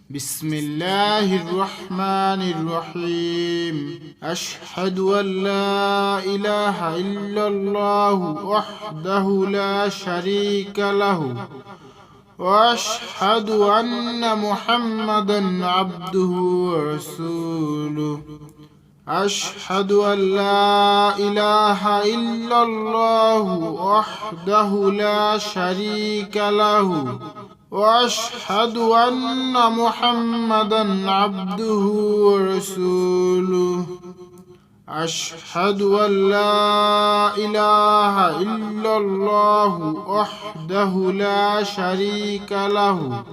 بسم الله الرحمن الرحيم أشهد أن لا إله إلا الله وحده لا شريك له وأشهد أن محمدا عبده ورسوله أشهد أن لا إله إلا الله وحده لا شريك له وأشهد أن محمدا عبده ورسوله أشهد أن لا إله إلا الله وحده لا شريك له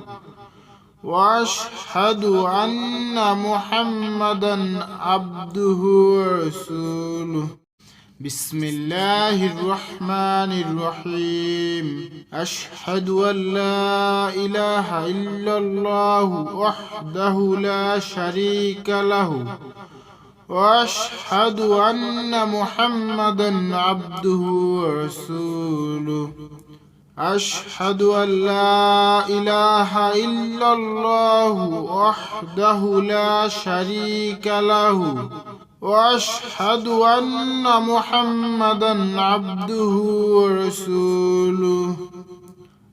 وأشهد أن محمدا عبده ورسوله بسم الله الرحمن الرحيم أشهد أن لا إله إلا الله وحده لا شريك له وأشهد أن محمدا عبده ورسوله أشهد أن لا إله إلا الله وحده لا شريك له وأشهد أن محمدا عبده ورسوله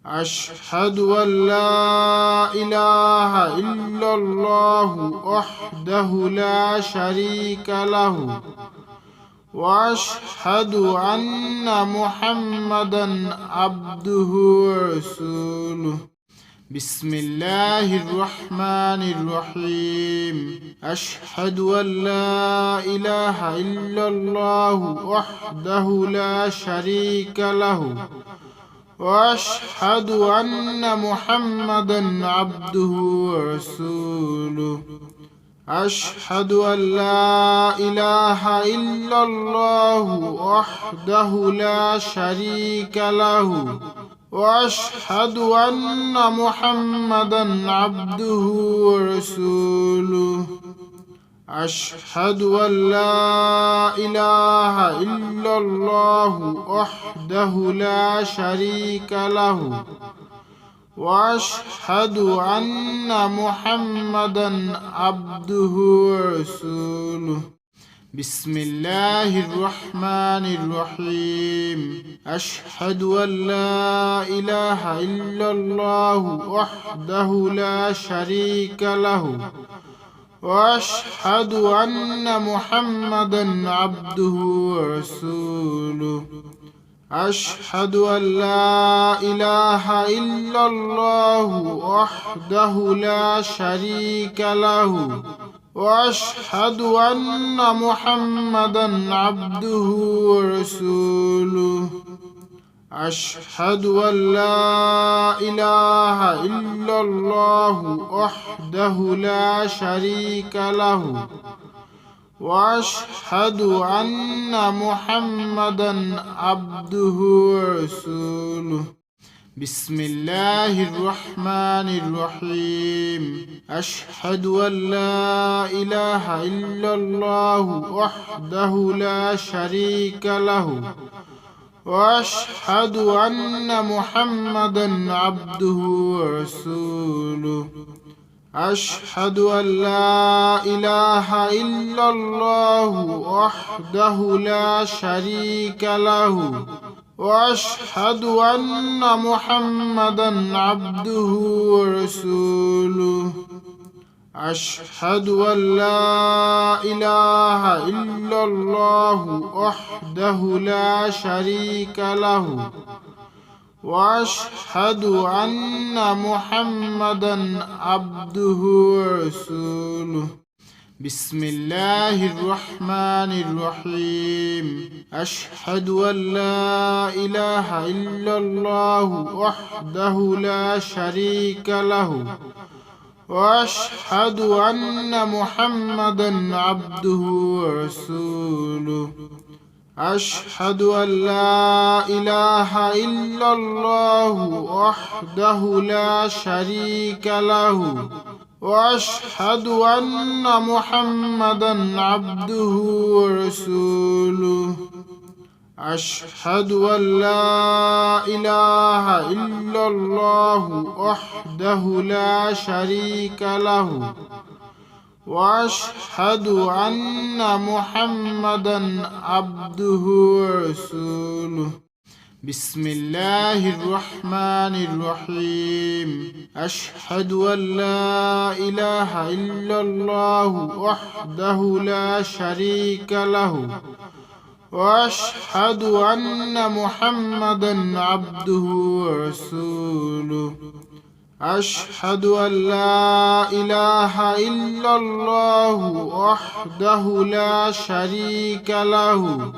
أشهد أن لا إله إلا الله وحده لا شريك له وأشهد أن محمدا عبده ورسوله بسم الله الرحمن الرحيم أشهد أن لا إله إلا الله وحده لا شريك له وأشهد أن محمدا عبده ورسوله أشهد أن لا إله إلا الله وحده لا شريك له وأشهد أن محمدا عبده ورسوله أشهد أن لا إله إلا الله وحده لا شريك له وأشهد أن محمدا عبده ورسوله بسم الله الرحمن الرحيم أشهد أن لا إله إلا الله وحده لا شريك له وأشهد أن محمدا عبده ورسوله أشهد أن لا إله إلا الله وحده لا شريك له وأشهد أن محمدا عبده ورسوله أشهد أن لا إله إلا الله وحده لا شريك له وأشهد أن محمدا عبده ورسوله بسم الله الرحمن الرحيم أشهد أن لا إله إلا الله وحده لا شريك له وأشهد أن محمدا عبده ورسوله أشهد أن لا إله إلا الله وحده لا شريك له وأشهد أن محمدا عبده ورسوله أشهد أن لا إله إلا الله وحده لا شريك له وأشهد أن محمدا عبده ورسوله بسم الله الرحمن الرحيم أشهد أن لا إله إلا الله وحده لا شريك له وأشهد أن محمدا عبده ورسوله أشهد أن لا إله إلا الله وحده لا شريك له وأشهد أن محمدا عبده ورسوله أشهد أن لا إله إلا الله وحده لا شريك له وأشهد أن محمدا عبده ورسوله بسم الله الرحمن الرحيم أشهد أن لا إله إلا الله وحده لا شريك له وأشهد أن محمدا عبده ورسوله أشهد أن لا إله إلا الله وحده لا شريك له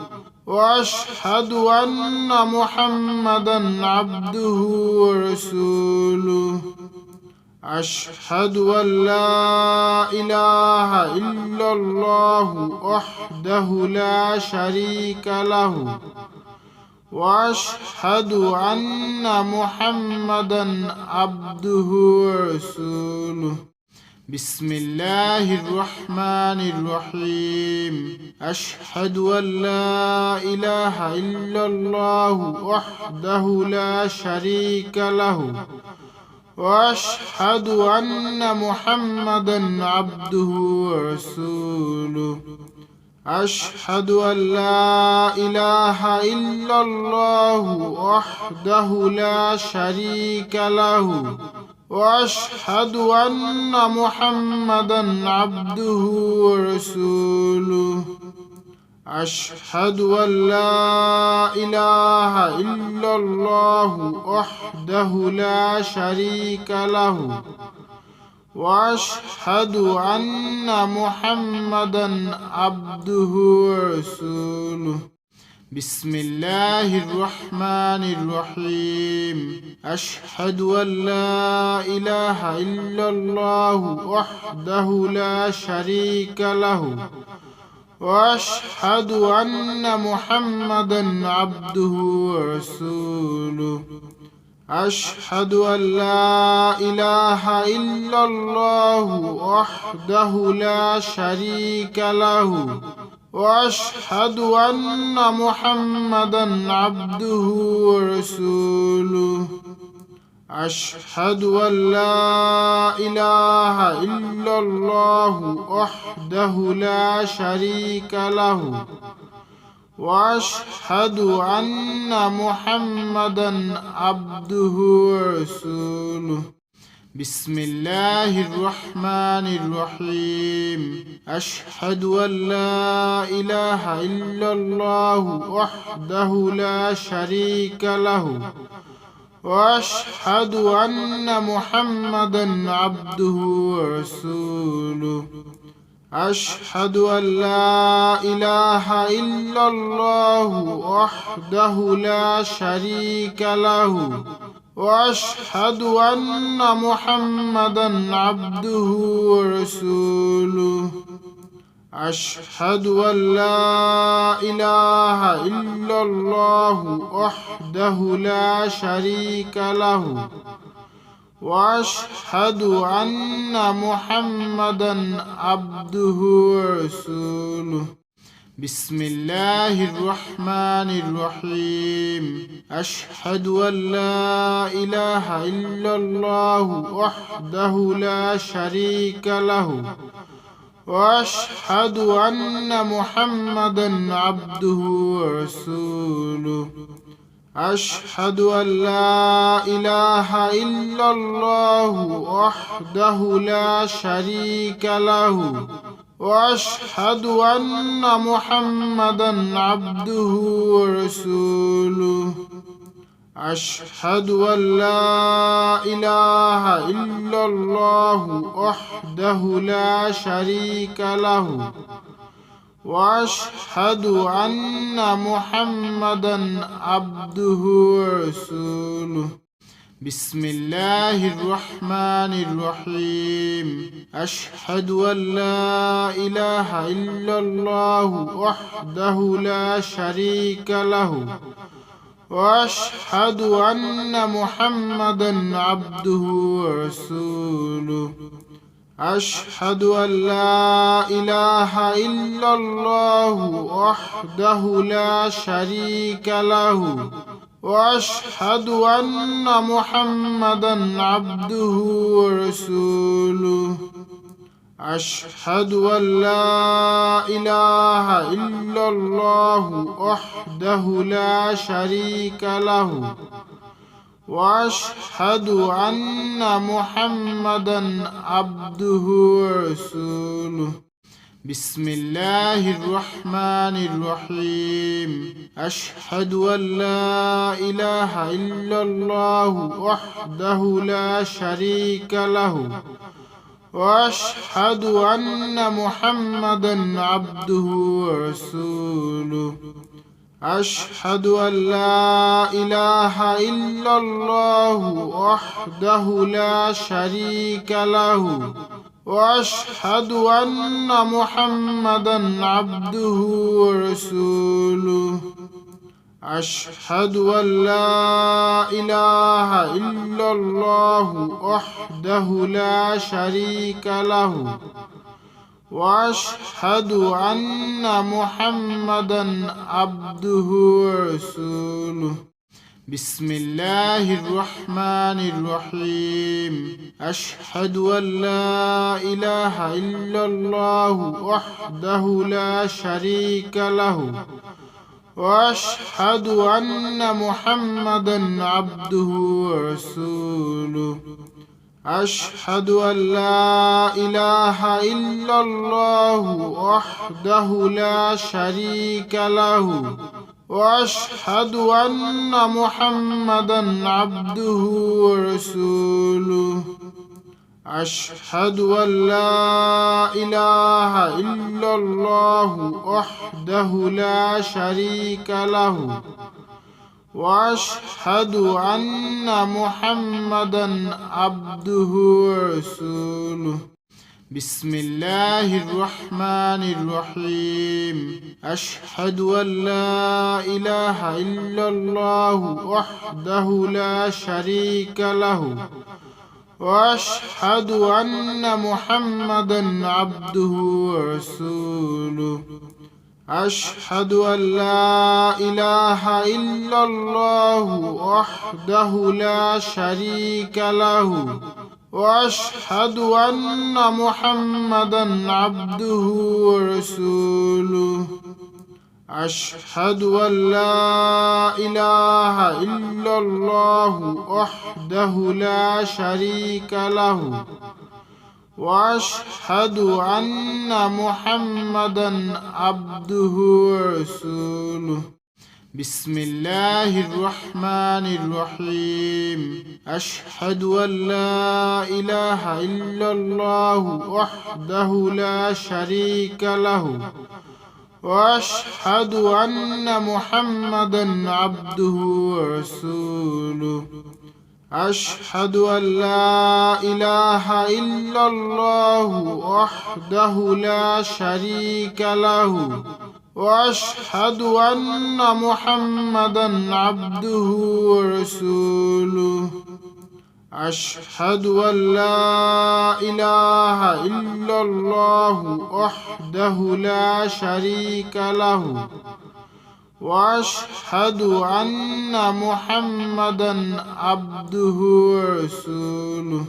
وأشهد أن محمدا عبده ورسوله أشهد أن لا إله إلا الله وحده لا شريك له وأشهد أن محمدا عبده ورسوله بسم الله الرحمن الرحيم أشهد أن لا إله إلا الله وحده لا شريك له وأشهد أن محمدا عبده ورسوله أشهد أن لا إله إلا الله وحده لا شريك له وأشهد أن محمدا عبده ورسوله أشهد أن لا إله إلا الله وحده لا شريك له وأشهد أن محمدا عبده ورسوله بسم الله الرحمن الرحيم أشهد أن لا إله إلا الله وحده لا شريك له وأشهد أن محمدا عبده ورسوله أشهد أن لا إله إلا الله وحده لا شريك له وأشهد أن محمدا عبده ورسوله أشهد أن لا إله إلا الله وحده لا شريك له وأشهد أن محمدا عبده ورسوله بسم الله الرحمن الرحيم أشهد أن لا إله إلا الله وحده لا شريك له وأشهد أن محمدا عبده ورسوله أشهد أن لا إله إلا الله وحده لا شريك له وأشهد أن محمدا عبده ورسوله أشهد أن لا إله إلا الله وحده لا شريك له وأشهد أن محمدا عبده ورسوله بسم الله الرحمن الرحيم أشهد أن لا إله إلا الله وحده لا شريك له وأشهد أن محمدا عبده ورسوله أشهد أن لا إله إلا الله وحده لا شريك له وأشهد أن محمدا عبده ورسوله أشهد أن لا إله إلا الله وحده لا شريك له وأشهد أن محمدا عبده ورسوله بسم الله الرحمن الرحيم أشهد أن لا إله إلا الله وحده لا شريك له وأشهد أن محمدا عبده ورسوله أشهد أن لا إله إلا الله وحده لا شريك له وأشهد أن محمدا عبده ورسوله أشهد أن لا إله إلا الله وحده لا شريك له وأشهد أن محمدا عبده ورسوله بسم الله الرحمن الرحيم أشهد أن لا إله إلا الله وحده لا شريك له وأشهد أن محمدا عبده ورسوله أشهد أن لا إله إلا الله وحده لا شريك له وأشهد أن محمدا عبده ورسوله أشهد أن لا إله إلا الله وحده لا شريك له وأشهد أن محمدا عبده ورسوله بسم الله الرحمن الرحيم أشهد أن لا إله إلا الله وحده لا شريك له وأشهد أن محمدا عبده ورسوله أشهد أن لا إله إلا الله وحده لا شريك له وأشهد أن محمدا عبده ورسوله أشهد أن لا إله إلا الله وحده لا شريك له وأشهد أن محمدا عبده ورسوله بسم الله الرحمن الرحيم أشهد أن لا إله إلا الله وحده لا شريك له وأشهد أن محمدا عبده ورسوله أشهد أن لا إله إلا الله وحده لا شريك له وأشهد أن محمدا عبده ورسوله أشهد أن لا إله إلا الله وحده لا شريك له وأشهد أن محمدا عبده ورسوله بسم الله الرحمن الرحيم أشهد أن لا إله إلا الله وحده لا شريك له وأشهد أن محمدا عبده ورسوله أشهد أن لا إله إلا الله وحده لا شريك له وأشهد أن محمدا عبده ورسوله أشهد أن لا إله إلا الله وحده لا شريك له وأشهد أن محمدا عبده ورسوله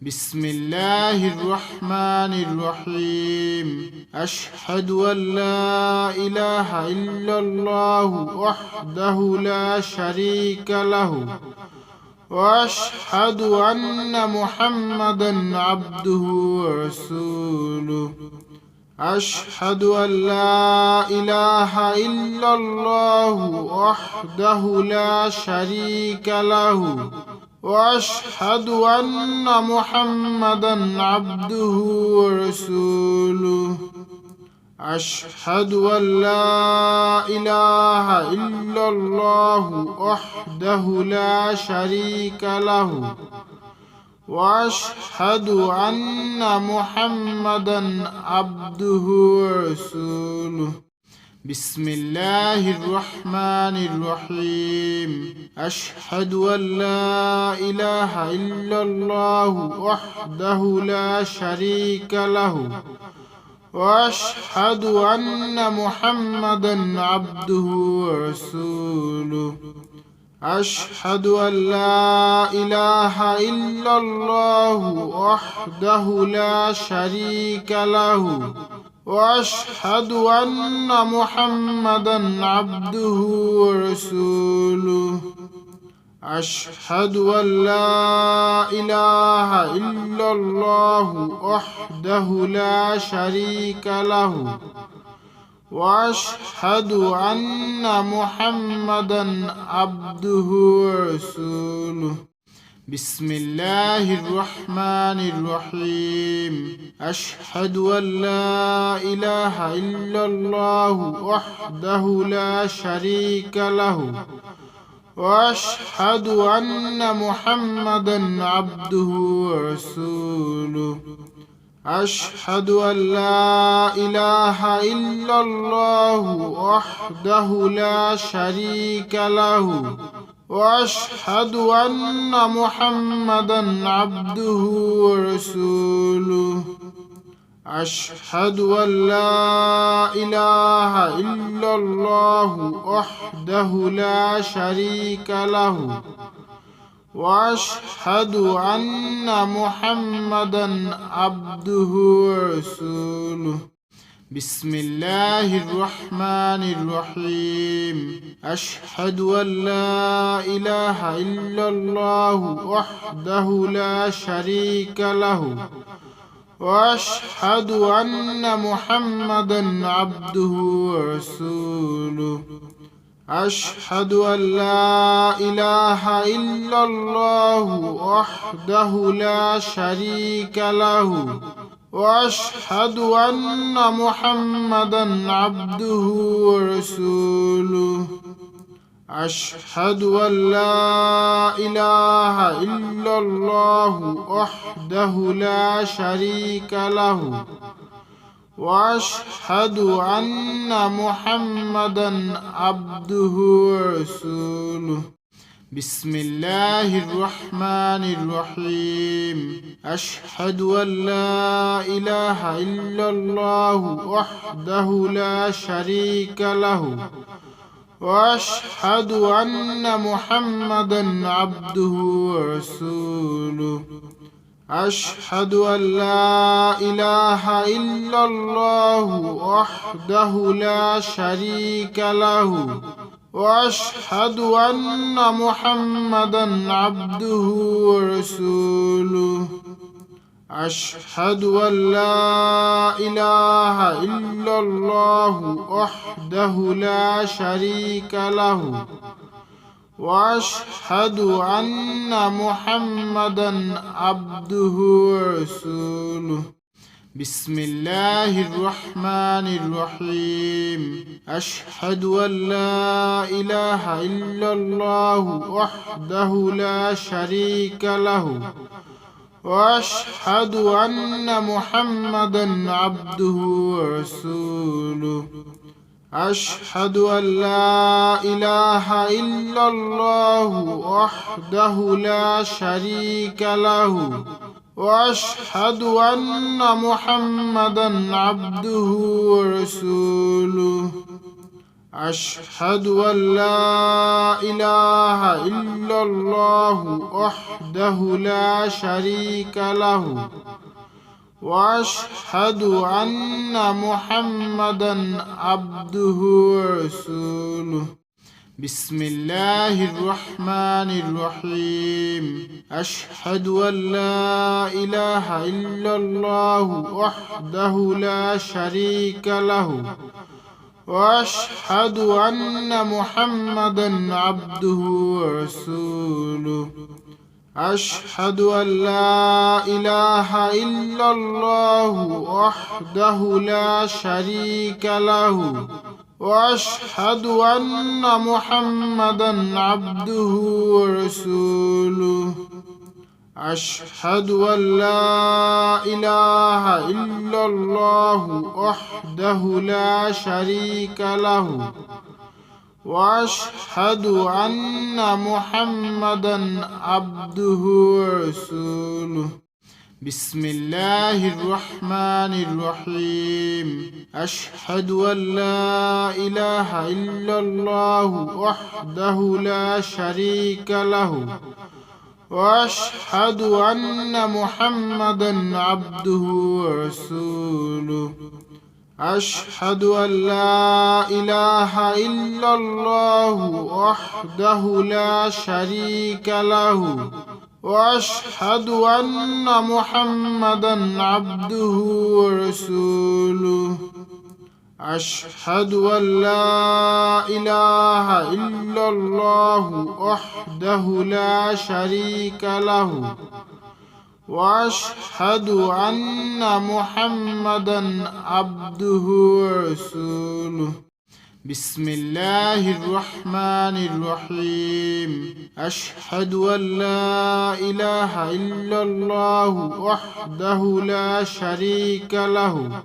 بسم الله الرحمن الرحيم أشهد أن لا إله إلا الله وحده لا شريك له وأشهد أن محمدا عبده ورسوله أشهد أن لا إله إلا الله وحده لا شريك له وأشهد أن محمدا عبده ورسوله أشهد أن لا إله إلا الله وحده لا شريك له وأشهد أن محمدا عبده ورسوله بسم الله الرحمن الرحيم أشهد أن لا إله إلا الله وحده لا شريك له وأشهد أن محمدا عبده ورسوله أشهد أن لا إله إلا الله وحده لا شريك له وأشهد أن محمدا عبده ورسوله أشهد أن لا إله إلا الله وحده لا شريك له وأشهد أن محمدا عبده ورسوله بسم الله الرحمن الرحيم أشهد أن لا إله إلا الله وحده لا شريك له وأشهد أن محمدا عبده ورسوله أشهد أن لا إله إلا الله وحده لا شريك له وأشهد أن محمدا عبده ورسوله أشهد أن لا إله إلا الله وحده لا شريك له وأشهد أن محمدا عبده ورسوله بسم الله الرحمن الرحيم أشهد أن لا إله إلا الله وحده لا شريك له وأشهد أن محمدا عبده ورسوله أشهد أن لا إله إلا الله وحده لا شريك له وأشهد أن محمدا عبده ورسوله أشهد أن لا إله إلا الله وحده لا شريك له وأشهد أن محمدا عبده ورسوله بسم الله الرحمن الرحيم أشهد أن لا إله إلا الله وحده لا شريك له وأشهد أن محمدا عبده ورسوله أشهد أن لا إله إلا الله وحده لا شريك له وأشهد أن محمدا عبده ورسوله أشهد أن لا إله إلا الله وحده لا شريك له وأشهد أن محمدا عبده ورسوله بسم الله الرحمن الرحيم أشهد أن لا إله إلا الله وحده لا شريك له وأشهد أن محمدا عبده ورسوله أشهد أن لا إله إلا الله وحده لا شريك له وأشهد أن محمدا عبده ورسوله أشهد أن لا إله إلا الله وحده لا شريك له وأشهد أن محمدا عبده ورسوله بسم الله الرحمن الرحيم أشهد أن لا إله إلا الله وحده لا شريك له وأشهد أن محمدا عبده ورسوله أشهد أن لا إله إلا الله وحده لا شريك له وأشهد أن محمدا عبده ورسوله أشهد أن لا إله إلا الله وحده لا شريك له وأشهد أن محمدا عبده ورسوله بسم الله الرحمن الرحيم أشهد أن لا إله إلا الله وحده لا شريك له وأشهد أن محمدا عبده ورسوله أشهد أن لا إله إلا الله وحده لا شريك له وأشهد أن محمدا عبده ورسوله أشهد أن لا إله إلا الله وحده لا شريك له وأشهد أن محمدا عبده ورسوله بسم الله الرحمن الرحيم أشهد أن لا إله إلا الله وحده لا شريك له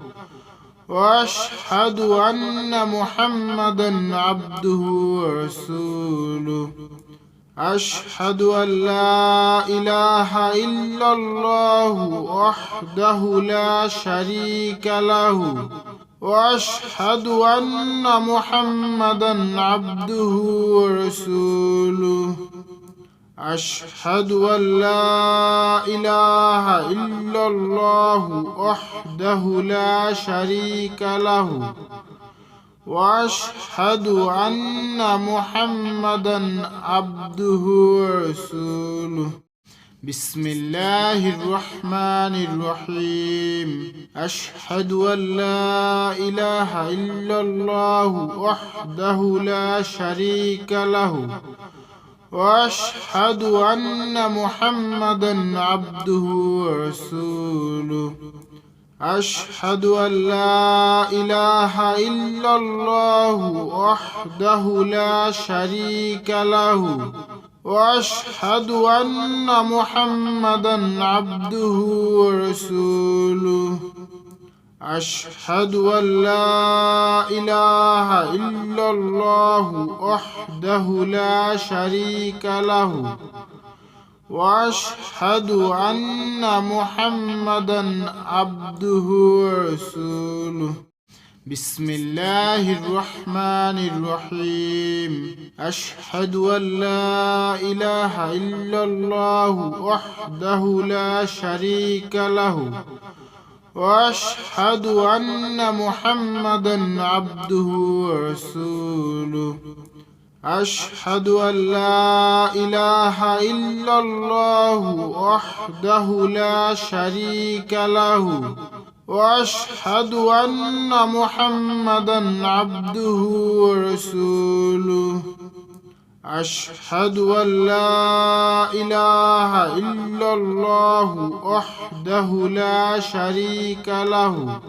وأشهد أن محمدا عبده ورسوله أشهد أن لا إله إلا الله وحده لا شريك له وأشهد أن محمدا عبده ورسوله أشهد أن لا إله إلا الله وحده لا شريك له وأشهد أن محمدا عبده ورسوله بسم الله الرحمن الرحيم أشهد أن لا إله إلا الله وحده لا شريك له وأشهد أن محمدا عبده ورسوله أشهد أن لا إله إلا الله وحده لا شريك له وأشهد أن محمدا عبده ورسوله أشهد أن لا إله إلا الله وحده لا شريك له وأشهد أن محمدا عبده ورسوله بسم الله الرحمن الرحيم أشهد أن لا إله إلا الله وحده لا شريك له وأشهد أن محمدا عبده ورسوله أشهد أن لا إله إلا الله وحده لا شريك له وأشهد أن محمدا عبده ورسوله أشهد أن لا إله إلا الله وحده لا شريك له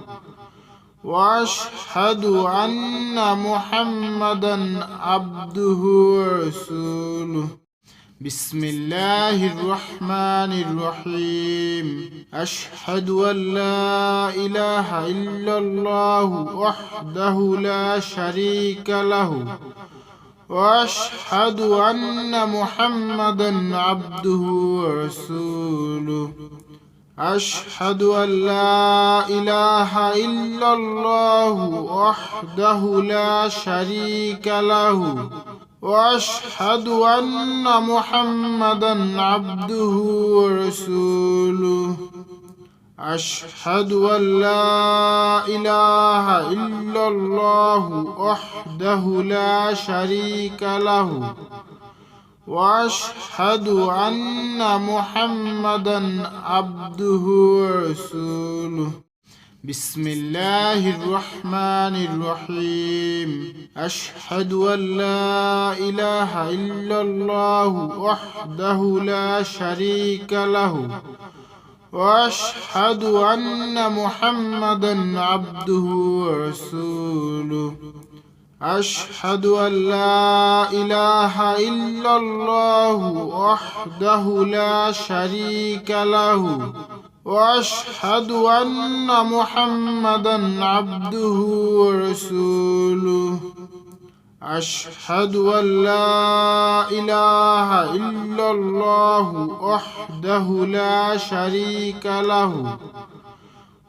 وأشهد أن محمدا عبده ورسوله بسم الله الرحمن الرحيم أشهد أن لا إله إلا الله وحده لا شريك له وأشهد أن محمدا عبده ورسوله أشهد أن لا إله إلا الله وحده لا شريك له وأشهد أن محمدا عبده ورسوله أشهد أن لا إله إلا الله وحده لا شريك له وأشهد أن محمدا عبده ورسوله بسم الله الرحمن الرحيم أشهد أن لا إله إلا الله وحده لا شريك له وأشهد أن محمدا عبده ورسوله أشهد أن لا إله إلا الله وحده لا شريك له وأشهد أن محمدا عبده ورسوله أشهد أن لا إله إلا الله وحده لا شريك له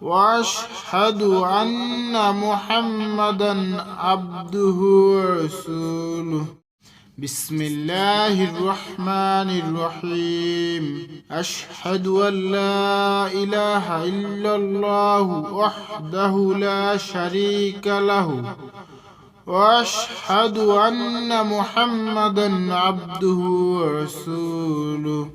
وأشهد أن محمدا عبده ورسوله بسم الله الرحمن الرحيم أشهد أن لا إله إلا الله وحده لا شريك له وأشهد أن محمدا عبده ورسوله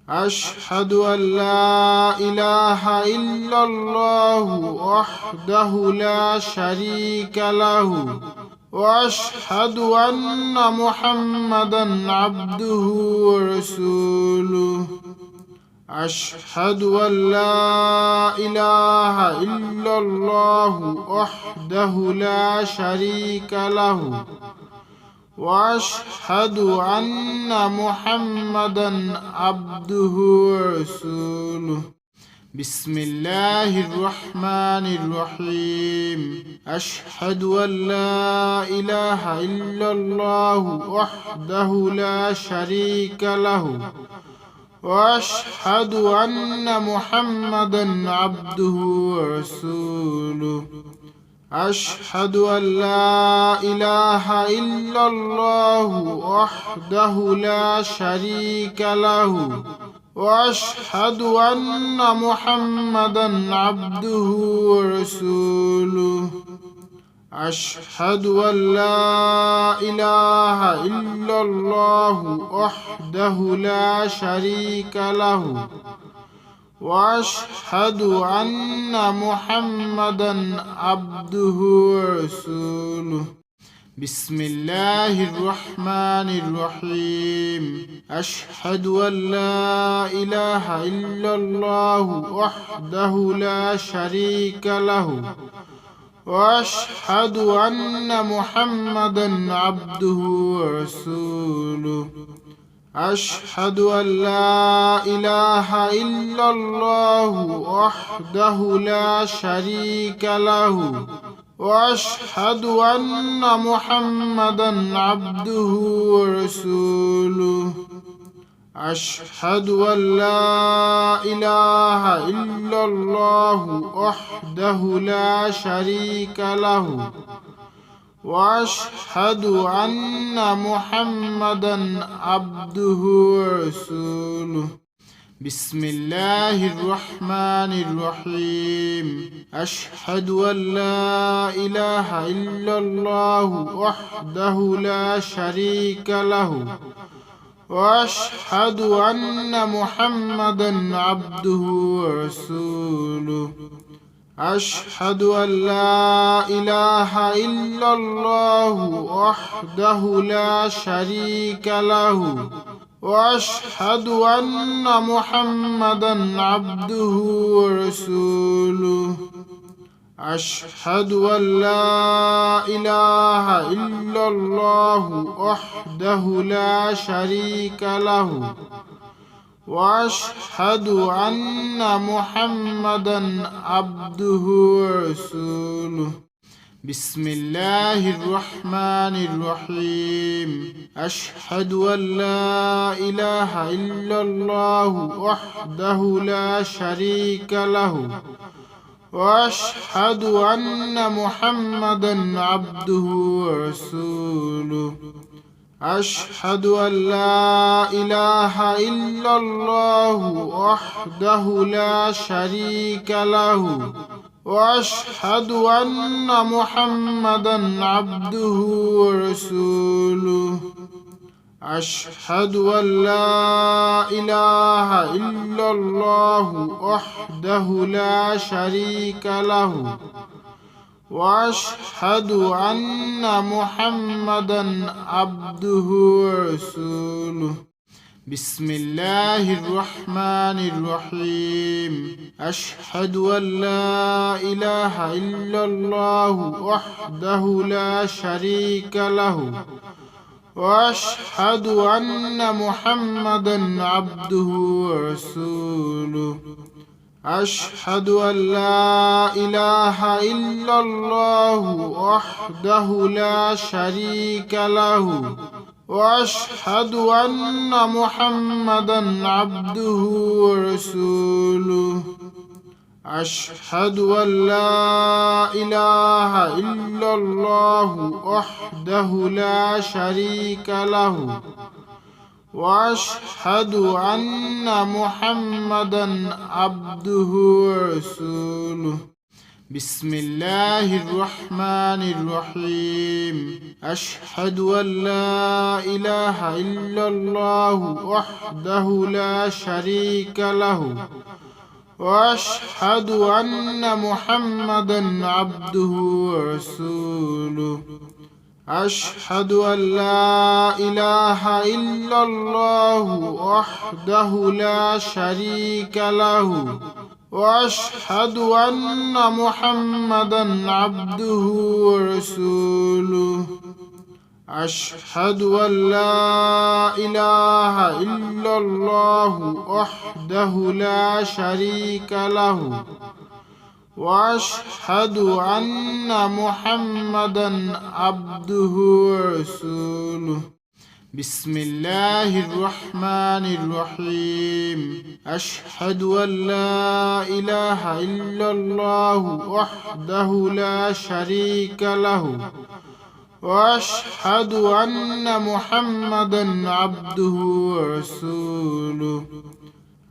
أشهد أن لا إله إلا الله وحده لا شريك له وأشهد أن محمدا عبده ورسوله أشهد أن لا إله إلا الله وحده لا شريك له وأشهد أن محمدا عبده ورسوله بسم الله الرحمن الرحيم أشهد أن لا إله إلا الله وحده لا شريك له وأشهد أن محمدا عبده ورسوله أشهد أن لا إله إلا الله وحده لا شريك له وأشهد أن محمدا عبده ورسوله أشهد أن لا إله إلا الله وحده لا شريك له وأشهد أن محمدا عبده ورسوله بسم الله الرحمن الرحيم أشهد أن لا إله إلا الله وحده لا شريك له وأشهد أن محمدا عبده ورسوله أشهد أن لا إله إلا الله وحده لا شريك له وأشهد أن محمدا عبده ورسوله أشهد أن لا إله إلا الله وحده لا شريك له وأشهد أن محمدا عبده ورسوله بسم الله الرحمن الرحيم أشهد أن لا إله إلا الله وحده لا شريك له وأشهد أن محمدا عبده ورسوله أشهد أن لا إله إلا الله وحده لا شريك له وأشهد أن محمدا عبده ورسوله أشهد أن لا إله إلا الله وحده لا شريك له وأشهد أن محمدا عبده ورسوله بسم الله الرحمن الرحيم أشهد أن لا إله إلا الله وحده لا شريك له وأشهد أن محمدا عبده ورسوله أشهد أن لا إله إلا الله وحده لا شريك له وأشهد أن محمدا عبده ورسوله أشهد أن لا إله إلا الله وحده لا شريك له وأشهد أن محمدا عبده ورسوله بسم الله الرحمن الرحيم أشهد أن لا إله إلا الله وحده لا شريك له وأشهد أن محمدا عبده ورسوله أشهد أن لا إله إلا الله وحده لا شريك له وأشهد أن محمدا عبده ورسوله أشهد أن لا إله إلا الله وحده لا شريك له وأشهد أن محمدا عبده ورسوله بسم الله الرحمن الرحيم أشهد أن لا إله إلا الله وحده لا شريك له وأشهد أن محمدا عبده ورسوله أشهد أن لا إله إلا الله وحده لا شريك له وأشهد أن محمدا عبده ورسوله أشهد أن لا إله إلا الله وحده لا شريك له وأشهد أن محمدا عبده ورسوله بسم الله الرحمن الرحيم أشهد أن لا إله إلا الله وحده لا شريك له وأشهد أن محمدا عبده ورسوله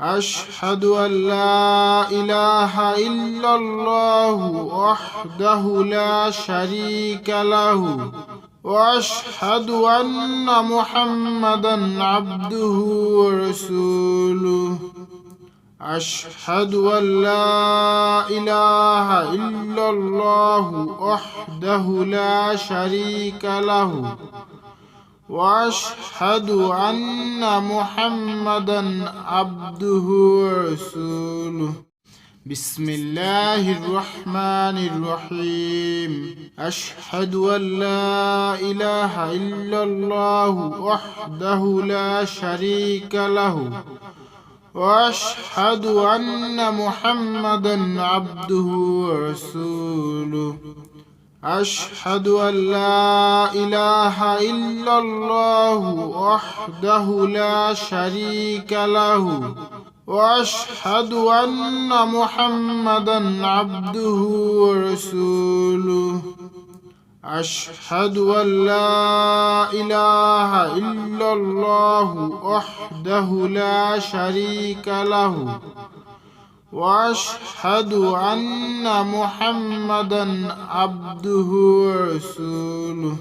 أشهد أن لا إله إلا الله وحده لا شريك له وأشهد أن محمدا عبده ورسوله أشهد أن لا إله إلا الله وحده لا شريك له وأشهد أن محمدا عبده ورسوله بسم الله الرحمن الرحيم أشهد أن لا إله إلا الله وحده لا شريك له وأشهد أن محمدا عبده ورسوله أشهد أن لا إله إلا الله وحده لا شريك له وأشهد أن محمدا عبده ورسوله أشهد أن لا إله إلا الله وحده لا شريك له وأشهد أن محمدا عبده ورسوله